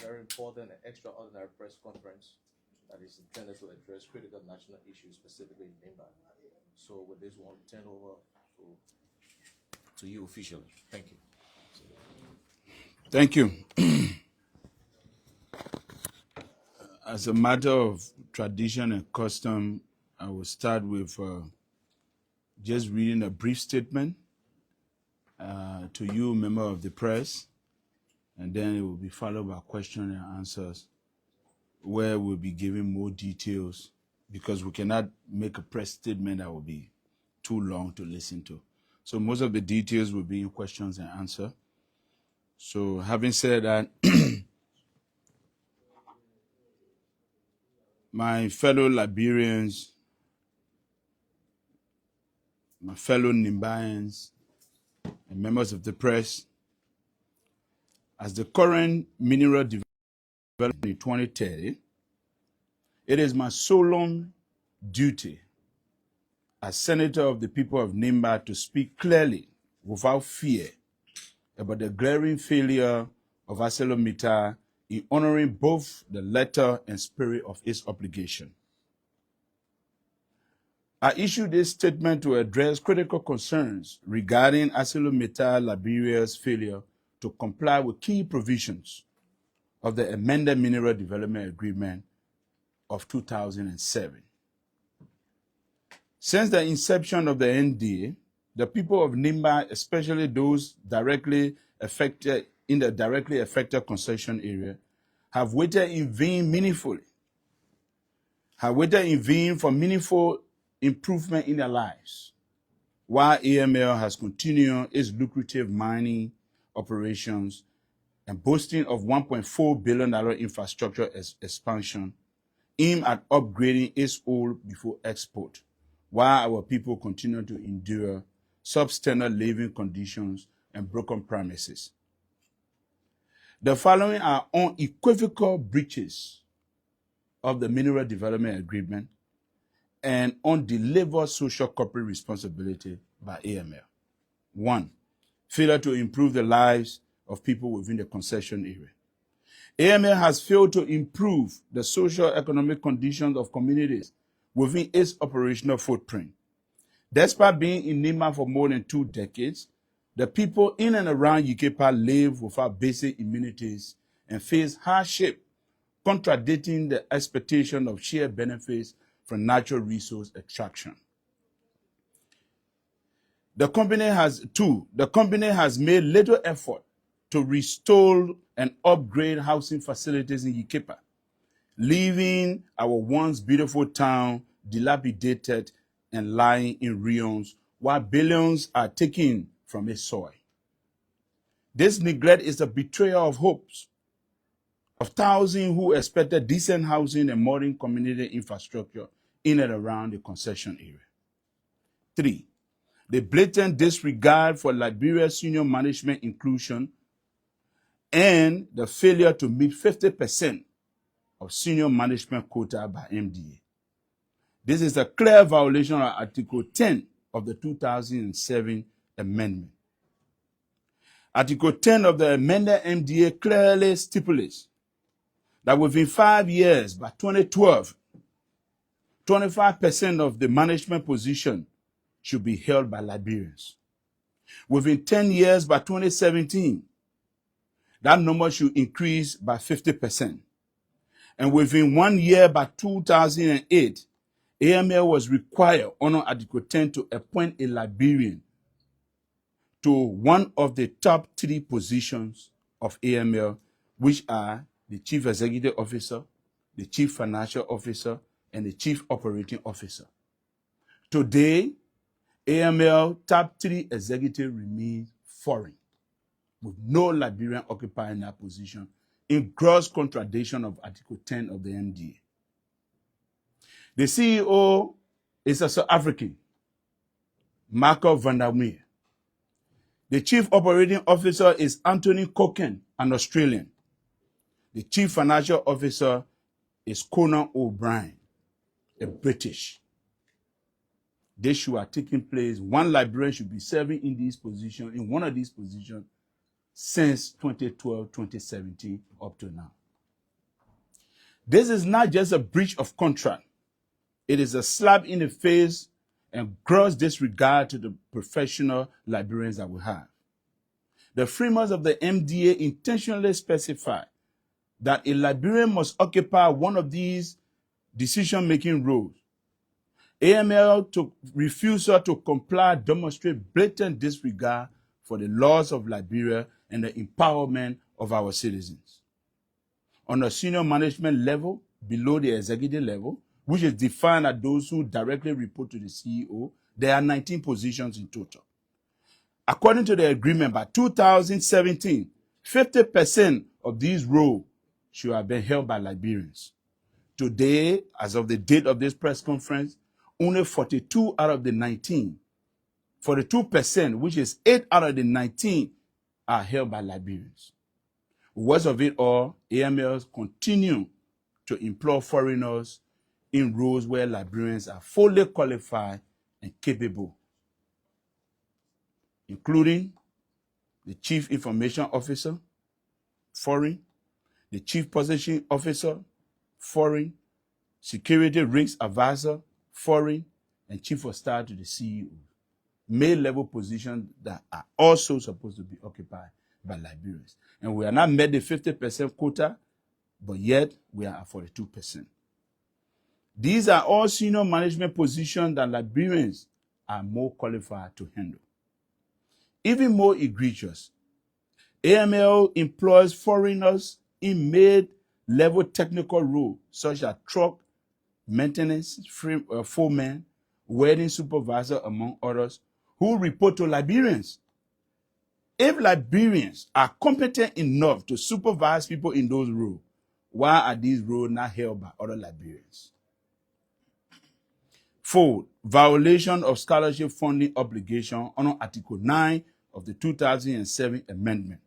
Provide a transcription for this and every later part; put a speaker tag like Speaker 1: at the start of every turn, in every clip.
Speaker 1: very important and extraordinary press conference that is intended to address critical national issues, specifically in Nimba. So with this one, turn over to you officially. Thank you.
Speaker 2: Thank you. As a matter of tradition and custom, I will start with just reading a brief statement to you, member of the press, and then it will be followed by questions and answers where we'll be giving more details because we cannot make a press statement that will be too long to listen to. So most of the details will be in questions and answers. So having said that, my fellow Liberians, my fellow Nimbayans, and members of the press, as the current mineral development in 2030, it is my solemn duty as Senator of the people of Nimba to speak clearly, without fear, about the glaring failure of ArcelorMittal in honoring both the letter and spirit of its obligation. I issued this statement to address critical concerns regarding ArcelorMittal Liberia's failure to comply with key provisions of the amended Mineral Development Agreement of 2007. Since the inception of the ND, the people of Nimba, especially those directly affected in the directly affected concession area, have waited in vain for meaningful improvement in their lives, while AML has continued its lucrative mining operations and boasting of $1.4 billion infrastructure expansion aimed at upgrading its oil before export, while our people continue to endure substandard living conditions and broken premises. The following are unequivocal breaches of the Mineral Development Agreement and undelivered social corporate responsibility by AML. 1. Failure to improve the lives of people within the concession area. AML has failed to improve the social economic conditions of communities within its operational footprint. Despite being in Nimba for more than 2 decades, the people in and around Ikepa live without basic amenities and face hardship, contradicting the expectation of shared benefits from natural resource extraction. The company has made little effort to restore and upgrade housing facilities in Ikepa, leaving our once beautiful town dilapidated and lying in ruins, while billions are taken from its soil. This neglect is a betrayal of hopes of thousands who expected decent housing and modern community infrastructure in and around the concession area. 3. The blatant disregard for Liberia's senior management inclusion and the failure to meet 50% of senior management quota by MDA. This is a clear violation of Article 10 of the 2007 amendment. Article 10 of the amended MDA clearly stipulates that within 5 years, by 2012, 25% of the management position should be held by Liberians. Within 10 years, by 2017, that number should increase by 50%. And within 1 year, by 2008, AML was required under Article 10 to appoint a Liberian to one of the top 3 positions of AML, which are the Chief Executive Officer, the Chief Financial Officer, and the Chief Operating Officer. Today, AML top 3 executive remains foreign, with no Liberian occupying that position, in gross contradiction of Article 10 of the MDA. The CEO is a South African, Marco van der Meer. The Chief Operating Officer is Anthony Coken, an Australian. The Chief Financial Officer is Conan O'Brien, a British. This should have taken place. One Liberian should be serving in one of these positions since 2012, 2017, up to now. This is not just a breach of contract. It is a slap in the face and gross disregard to the professional librarians that we have. The framers of the MDA intentionally specify that a librarian must occupy one of these decision-making roles. AML refusal to comply demonstrate blatant disregard for the laws of Liberia and the empowerment of our citizens. On a senior management level, below the executive level, which is defined as those who directly report to the CEO, there are 19 positions in total. According to the agreement, by 2017, 50% of these roles should have been held by Liberians. Today, as of the date of this press conference, only 42 out of the 19, 42%, which is 8 out of the 19, are held by Liberians. Worst of it all, AMLs continue to employ foreigners in roles where Liberians are fully qualified and capable, including the Chief Information Officer, foreign, the Chief Position Officer, foreign, Security Risk Advisor, foreign, and Chief of Staff to the CEO. Mid-level positions that are also supposed to be occupied by Liberians. And we are not met the 50% quota, but yet we are at 42%. These are all senior management positions that Liberians are more qualified to handle. Even more egregious, AML employs foreigners in mid-level technical roles such as truck maintenance, foreman, wedding supervisor, among others, who report to Liberians. If Liberians are competent enough to supervise people in those roles, why are these roles not held by other Liberians? 4. Violation of scholarship funding obligation under Article 9 of the 2007 Amendment.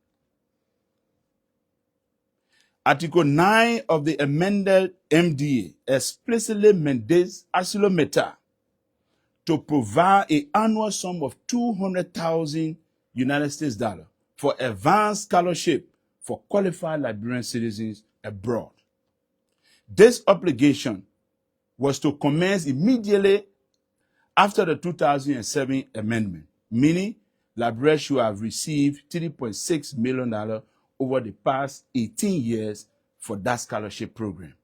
Speaker 2: Article 9 of the amended MDA explicitly mandates ArcelorMittal to provide an annual sum of $200,000 United States dollars for advanced scholarship for qualified Liberian citizens abroad. This obligation was to commence immediately after the 2007 amendment, meaning Liberia should have received $3.6 million over the past 18 years for that scholarship program.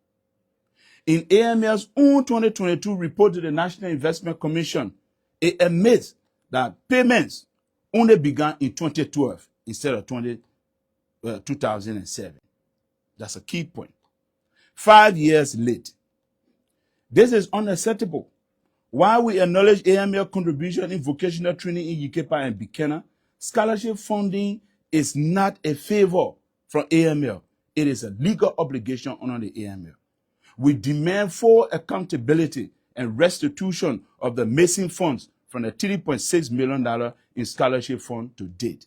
Speaker 2: In AML's own 2022 report to the National Investment Commission, it admits that payments only began in 2012 instead of 2007. That's a key point. 5 years late. This is unacceptable. While we acknowledge AML contribution in vocational training in Yucaipa and Bikena, scholarship funding is not a favor from AML. It is a legal obligation under the AML. We demand full accountability and restitution of the missing funds from the $3.6 million in scholarship fund to date.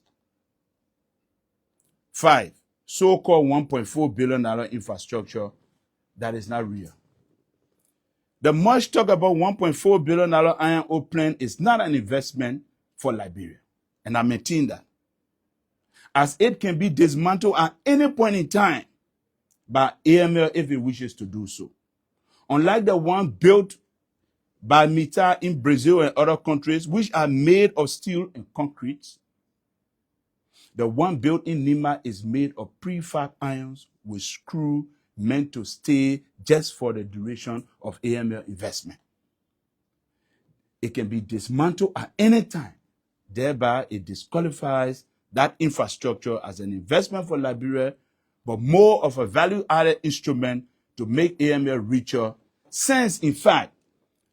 Speaker 2: 5. So-called $1.4 billion infrastructure that is not real. The much talk about $1.4 billion iron ore plant is not an investment for Liberia, and I maintain that, as it can be dismantled at any point in time by AML if it wishes to do so. Unlike the one built by Mita in Brazil and other countries, which are made of steel and concrete, the one built in Nima is made of prefab irons with screw meant to stay just for the duration of AML investment. It can be dismantled at any time. Thereby, it disqualifies that infrastructure as an investment for Liberia, but more of a value-added instrument to make AML richer, since, in fact,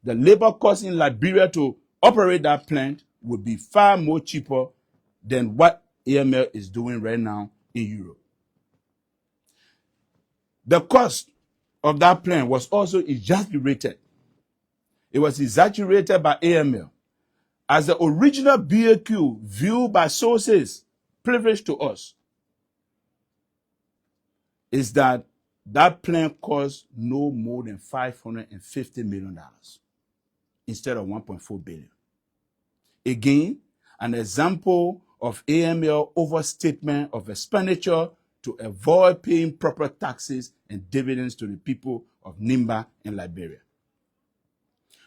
Speaker 2: the labor cost in Liberia to operate that plant would be far more cheaper than what AML is doing right now in Europe. The cost of that plant was also exaggerated. It was exaggerated by AML as the original BAQ, viewed by sources privileged to us, is that plant cost no more than $550 million instead of $1.4 billion. Again, an example of AML overstatement of expenditure to avoid paying proper taxes and dividends to the people of Nimba and Liberia.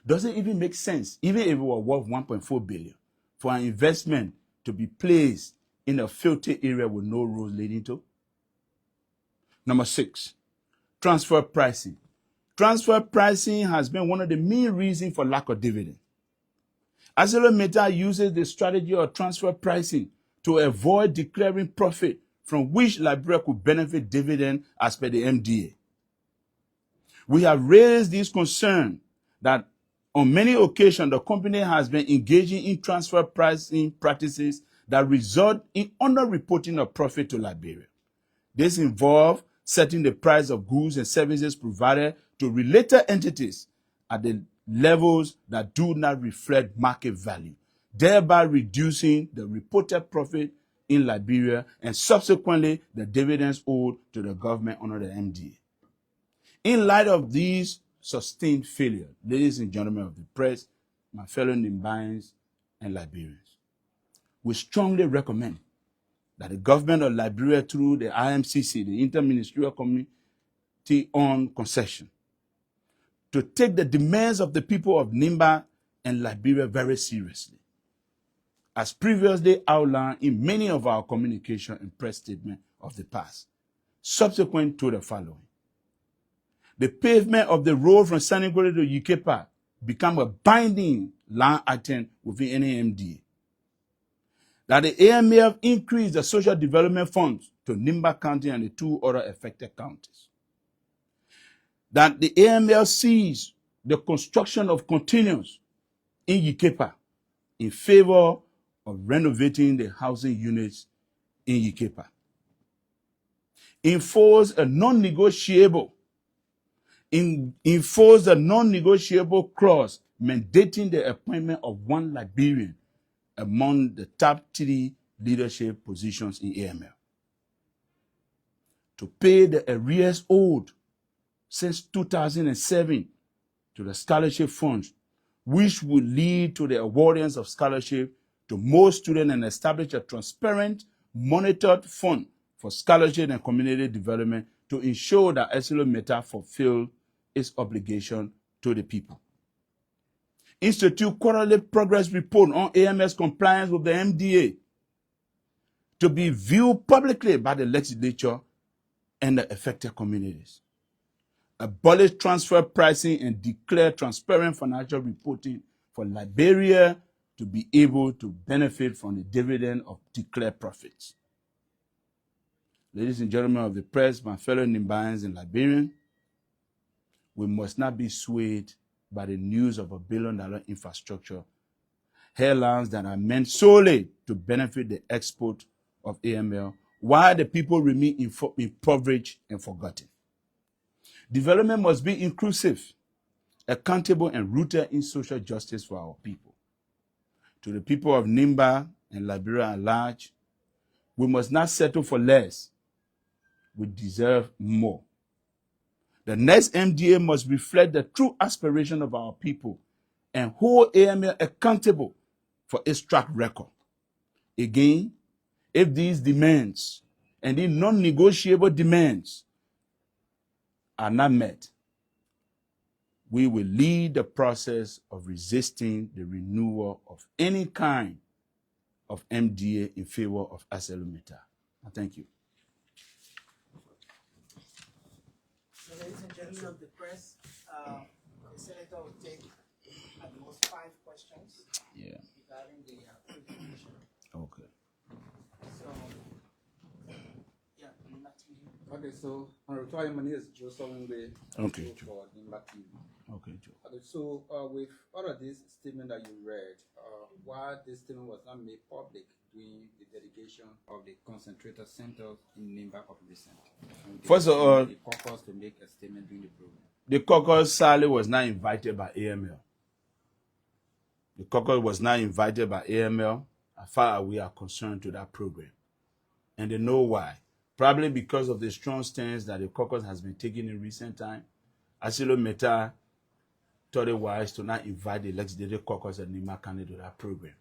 Speaker 2: Does it even make sense, even if it were worth 1.4 billion, for an investment to be placed in a filthy area with no roads leading to? Number 6, transfer pricing. Transfer pricing has been one of the main reasons for lack of dividend. Developmental uses the strategy of transfer pricing to avoid declaring profit from which Liberia could benefit dividend as per the MDA. We have raised this concern that on many occasions the company has been engaging in transfer pricing practices that result in underreporting of profit to Liberia. This involves setting the price of goods and services provided to related entities at the levels that do not reflect market value, thereby reducing the reported profit in Liberia and subsequently the dividends owed to the government under the MDA. In light of these sustained failures, ladies and gentlemen of the press, my fellow Nimbians and Liberians, we strongly recommend that the government of Liberia through the IMCC, the Interministerial Committee on Concession, to take the demands of the people of Nimba and Liberia very seriously, as previously outlined in many of our communication and press statements of the past, subsequent to the following. The pavement of the road from Sanigore to Yukepa become a binding line item within any MDA. That the AMF increase the social development funds to Nimba County and the 2 other affected counties. That the AMF sees the construction of containers in Yukepa in favor of renovating the housing units in Yukepa. Enforce a non-negotiable clause mandating the appointment of 1 Liberian among the top 3 leadership positions in AML. To pay the arrears owed since 2007 to the scholarship funds, which will lead to the awardings of scholarship to more students and establish a transparent, monitored fund for scholarship and community development to ensure that Developmental fulfill its obligation to the people. Institute quarterly progress report on AMS compliance with the MDA to be viewed publicly by the legislature and the affected communities. Abolish transfer pricing and declare transparent financial reporting for Liberia to be able to benefit from the dividend of declared profits. Ladies and gentlemen of the press, my fellow Nimbians and Liberians, we must not be swayed by the news of $1 billion infrastructure headlines that are meant solely to benefit the export of AML, while the people remain impoverished and forgotten. Development must be inclusive, accountable, and rooted in social justice for our people. To the people of Nimba and Liberia at large, we must not settle for less. We deserve more. The next MDA must reflect the true aspiration of our people and hold AML accountable for its track record. Again, if these demands and these non-negotiable demands are not met, we will lead the process of resisting the renewal of any kind of MDA in favor of Developmental. Thank you.
Speaker 3: So, ladies and gentlemen of the press, the senator will take at most 5 questions regarding the presentation.
Speaker 2: Okay.
Speaker 3: So, yeah,
Speaker 4: Okay, so Twayan, my name is Joe Solombe.
Speaker 2: Okay,
Speaker 4: Joe. For Nimba TV.
Speaker 2: Okay, Joe.
Speaker 4: Okay, so with all of this statement that you read, why this statement was not made public during the dedication of the concentrator center in Nimba of recent?
Speaker 2: First of all,
Speaker 4: the caucus to make a statement during the program.
Speaker 2: The caucus sadly was not invited by AML. The caucus was not invited by AML as far as we are concerned to that program. And they know why. Probably because of the strong stance that the caucus has been taking in recent time. Developmental thought it wise to not invite the legislative caucus at Nimba County to that program.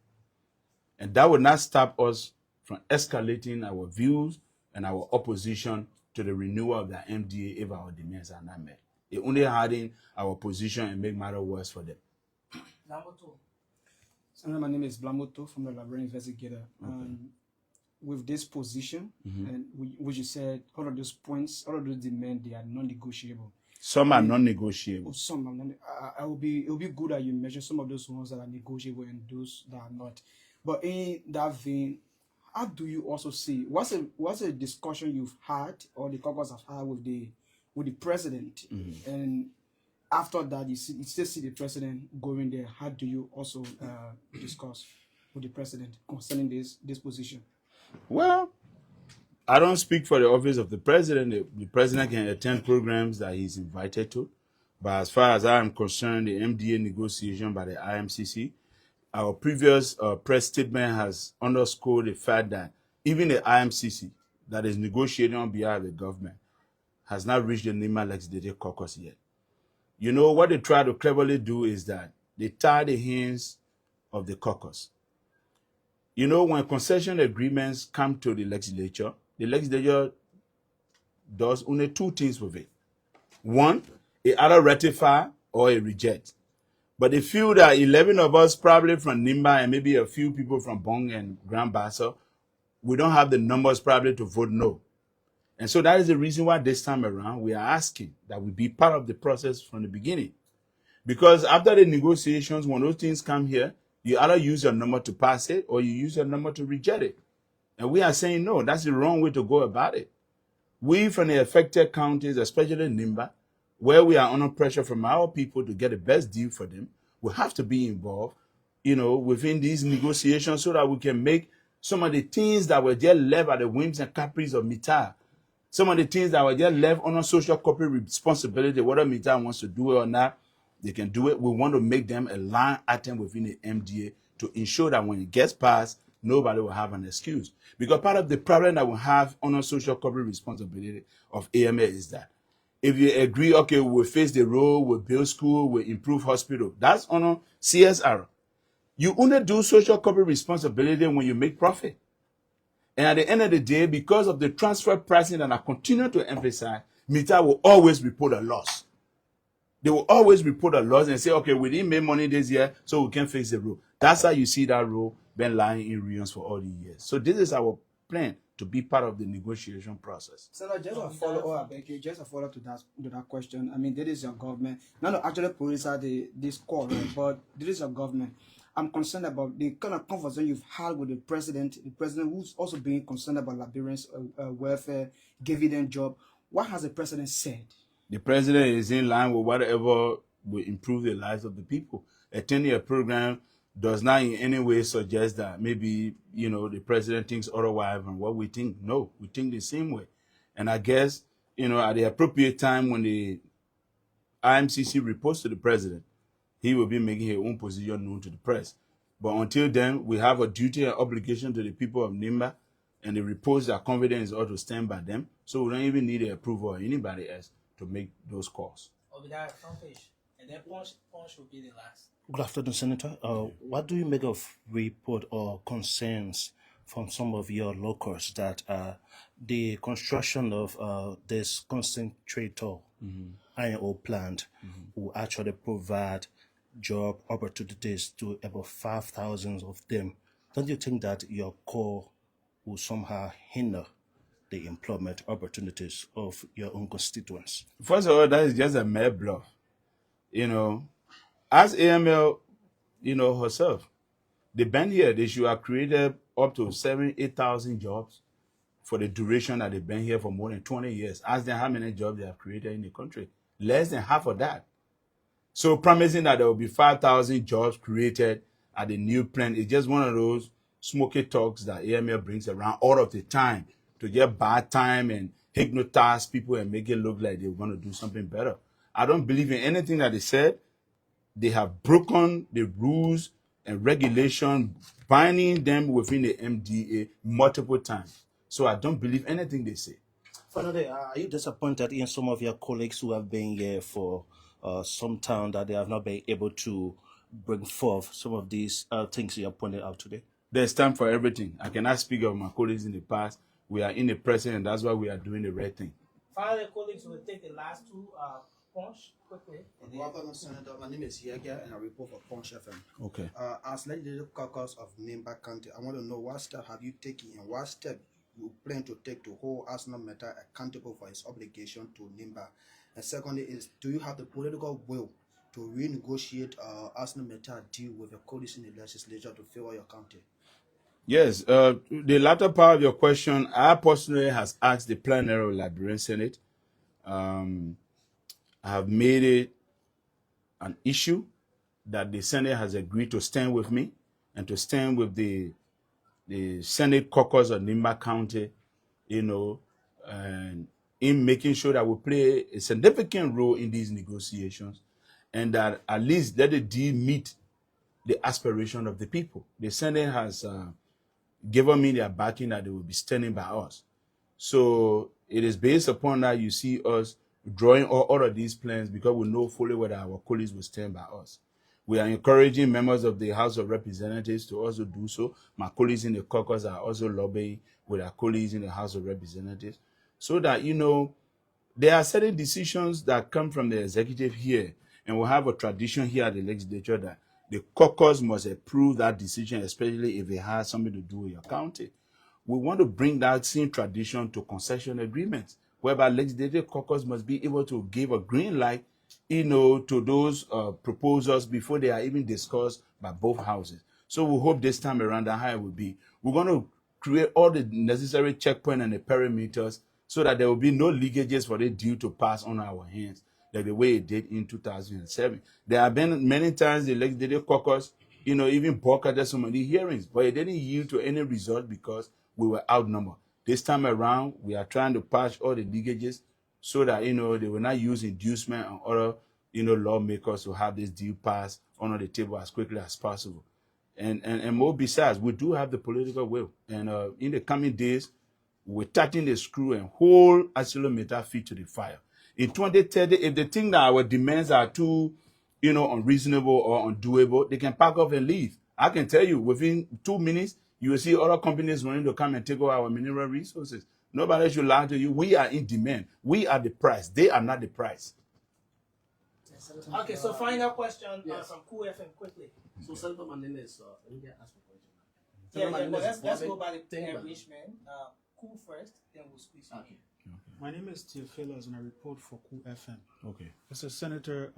Speaker 2: And that would not stop us from escalating our views and our opposition to the renewal of the MDA if our demands are not met. It only harden our position and make matter worse for them.
Speaker 3: Number two.
Speaker 5: Senator, my name is Blamoto from the Liberian Investigator. With this position, and which you said, all of those points, all of those demands, they are non-negotiable.
Speaker 2: Some are non-negotiable.
Speaker 5: Some are not. It will be good that you measure some of those ones that are negotiable and those that are not. But in that vein, how do you also see what's a discussion you've had or the caucus have had with the president, and after that you still see the president going there? How do you also discuss with the president concerning this position?
Speaker 2: Well, I don't speak for the office of the president. The president can attend programs that he's invited to. But as far as I am concerned, the MDA negotiation by the IMCC, our previous press statement has underscored the fact that even the IMCC that is negotiating on behalf of the government has not reached the NIMA Legislative Caucus yet. You know, what they try to cleverly do is that they tie the hands of the caucus. You know, when concession agreements come to the legislature does only two things with it. One, it either ratify or it reject. But they feel that 11 of us, probably from Nimba and maybe a few people from Bong and Grand Bassa, we don't have the numbers probably to vote no. And so that is the reason why this time around we are asking that we be part of the process from the beginning. Because after the negotiations, when those things come here, you either use your number to pass it or you use your number to reject it. And we are saying, no, that's the wrong way to go about it. We from the affected counties, especially Nimba, where we are under pressure from our people to get the best deal for them, we have to be involved, you know, within these negotiations so that we can make some of the things that were just left at the whims and caprice of Mitar. Some of the things that were just left on a social corporate responsibility, whether Mitar wants to do it or not, they can do it. We want to make them a line item within the MDA to ensure that when it gets passed, nobody will have an excuse. Because part of the problem that we have on a social corporate responsibility of AMA is that if you agree, okay, we'll face the road, we'll build school, we'll improve hospital, that's on a CSR. You only do social corporate responsibility when you make profit. And at the end of the day, because of the transfer pricing that I continue to emphasize, Mita will always report a loss. They will always report a loss and say, okay, we didn't make money this year, so we can't fix the road. That's how you see that road been lying in ruins for all these years. So this is our plan to be part of the negotiation process.
Speaker 5: Senator, just a follow-up, I beg you, just a follow-up to that question. I mean, this is your government. Not actually police are this call, right? But this is your government. I'm concerned about the kind of conversation you've had with the president who's also being concerned about Liberians' welfare, giving them job. What has the president said?
Speaker 2: The president is in line with whatever will improve the lives of the people. A 10-year program does not in any way suggest that maybe, you know, the president thinks otherwise than what we think. No, we think the same way. And I guess, you know, at the appropriate time when the IMCC reports to the president, he will be making his own position known to the press. But until then, we have a duty and obligation to the people of Nimba, and the reports are confident is ought to stand by them. So we don't even need the approval of anybody else to make those calls.
Speaker 3: Obadiah, front page. And then Punch will be the last.
Speaker 6: Good afternoon, Senator. What do you make of report or concerns from some of your locals that the construction of this concentrator iron ore plant will actually provide job opportunities to about 5,000 of them? Don't you think that your call will somehow hinder the employment opportunities of your own constituents?
Speaker 2: First of all, that is just a mere bluff. You know, as AML, you know, herself, they've been here, they should have created up to 8,000 jobs for the duration that they've been here for more than 20 years. Ask them how many jobs they have created in the country. Less than half of that. So promising that there will be 5,000 jobs created at the new plant is just one of those smoky talks that AML brings around all of the time to get bad time and hypnotize people and make it look like they want to do something better. I don't believe in anything that they said. They have broken the rules and regulation binding them within the MDA multiple times. So I don't believe anything they say.
Speaker 6: Finally, are you disappointed in some of your colleagues who have been here for some time that they have not been able to bring forth some of these things you have pointed out today?
Speaker 2: There's time for everything. I cannot speak of my colleagues in the past. we are in the present, and that's why we are doing the right thing.
Speaker 3: Finally, colleagues, we'll take the last two punch quickly.
Speaker 7: Welcome, Senator. My name is Yagia, and I report for Punch FM.
Speaker 2: Okay.
Speaker 7: As legislative caucus of Nimba County, I want to know what step have you taken and what step you plan to take to hold Arsenal Meta accountable for its obligation to Nimba. And secondly, is do you have the political will to renegotiate Arsenal Meta deal with your colleagues in the legislature to favor your county?
Speaker 2: Yes, the latter part of your question, I personally has asked the plenary of Liberian Senate. I have made it an issue that the Senate has agreed to stand with me and to stand with the Senate caucus of Nimba County, and in making sure that we play a significant role in these negotiations, and that at least let the deal meet the aspiration of the people. The Senate has given me their backing that they will be standing by us. So it is based upon that you see us drawing all of these plans, because we know fully whether our colleagues will stand by us. We are encouraging members of the House of Representatives to also do so. My colleagues in the caucus are also lobbying with our colleagues in the House of Representatives, so that, there are certain decisions that come from the executive here, and we have a tradition here at the legislature that the caucus must approve that decision, especially if it has something to do with your county. We want to bring that same tradition to concession agreements, whereby legislative caucus must be able to give a green light, to those proposals before they are even discussed by both houses. So we hope this time around that how it will be. We're going to create all the necessary checkpoints and the perimeters so that there will be no leakages for the deal to pass on our hands, like the way it did in 2007. There have been many times the legislative caucus, even boycotted some of the hearings, but it didn't yield to any result because we were outnumbered. This time around, we are trying to patch all the leakages so that, they will not use inducement and other, lawmakers to have this deal passed on the table as quickly as possible. And more besides, we do have the political will. And in the coming days, we're tightening the screw and hold Accelerator feet to the fire. In 2030, if they think that our demands are too, unreasonable or undoable, they can pack up and leave. I can tell you, within 2 minutes, you will see other companies wanting to come and take over our mineral resources. Nobody should lie to you. We are in demand. We are the price. They are not the price.
Speaker 3: Okay, so final question from Cool FM quickly.
Speaker 8: So, Senator, my name is, let me ask a question.
Speaker 3: Yeah, but let's go by the enrichment. Cool first, then we'll squeeze you.
Speaker 8: Okay.
Speaker 5: My name is Theophilus, and I report for Cool FM.
Speaker 2: Okay.
Speaker 5: Mr. Senator,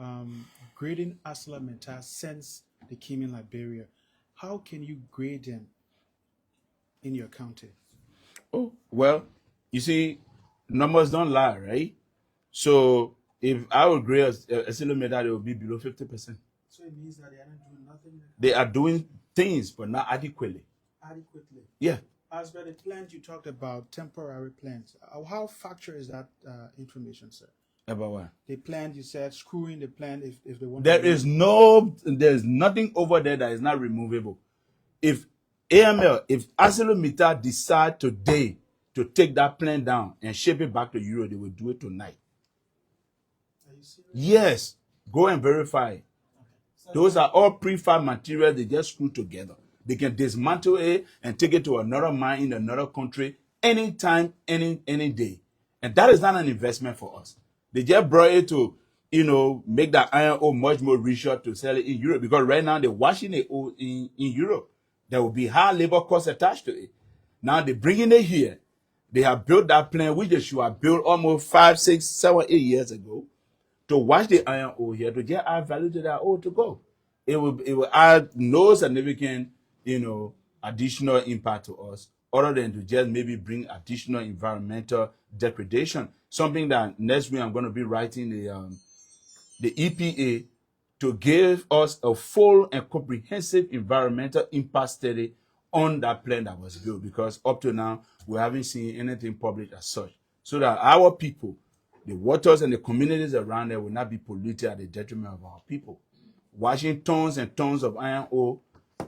Speaker 5: grading Asla Menta since they came in Liberia, how can you grade them in your county?
Speaker 2: Oh, well, you see, numbers don't lie, right? So if I would grade a kilometer, it will be below 50%.
Speaker 5: So it means that they are not doing nothing?
Speaker 2: They are doing things, but not adequately.
Speaker 5: Adequately?
Speaker 2: Yeah.
Speaker 5: As per the plans, you talked about temporary plans. How factual is that information, sir?
Speaker 2: About what?
Speaker 5: The plan, you said, screwing the plan if they want
Speaker 2: There's nothing over there that is not removable. If ArcelorMittal decide today to take that plan down and ship it back to Europe, they will do it tonight.
Speaker 5: Are you serious?
Speaker 2: Yes. Go and verify it. Those are all prefab materials they just screw together. They can dismantle it and take it to another mine in another country anytime, any day. And that is not an investment for us. They just brought it to, make that iron ore much more richer to sell it in Europe, because right now they're washing it in Europe. There will be high labor costs attached to it. Now they're bringing it here. They have built that plant, which they should have built almost 5, 6, 7, 8 years ago, to wash the iron ore here to just add value to that ore to go. It will add no significant, additional impact to us, other than to just maybe bring additional environmental degradation. Something that next week I'm going to be writing the EPA to give us a full and comprehensive environmental impact study on that plant that was built, because up to now we haven't seen anything published as such, so that our people, the waters and the communities around there, will not be polluted at the detriment of our people. Washing tons and tons of iron ore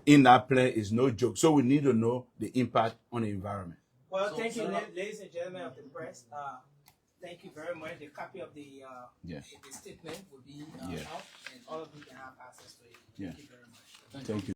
Speaker 2: in that plant is no joke. So we need to know the impact on the environment.
Speaker 3: Well, thank you, ladies and gentlemen of the press. Thank you very much. The copy of the statement will be out, and all of you can have access to it. Thank you very much.
Speaker 2: Thank you.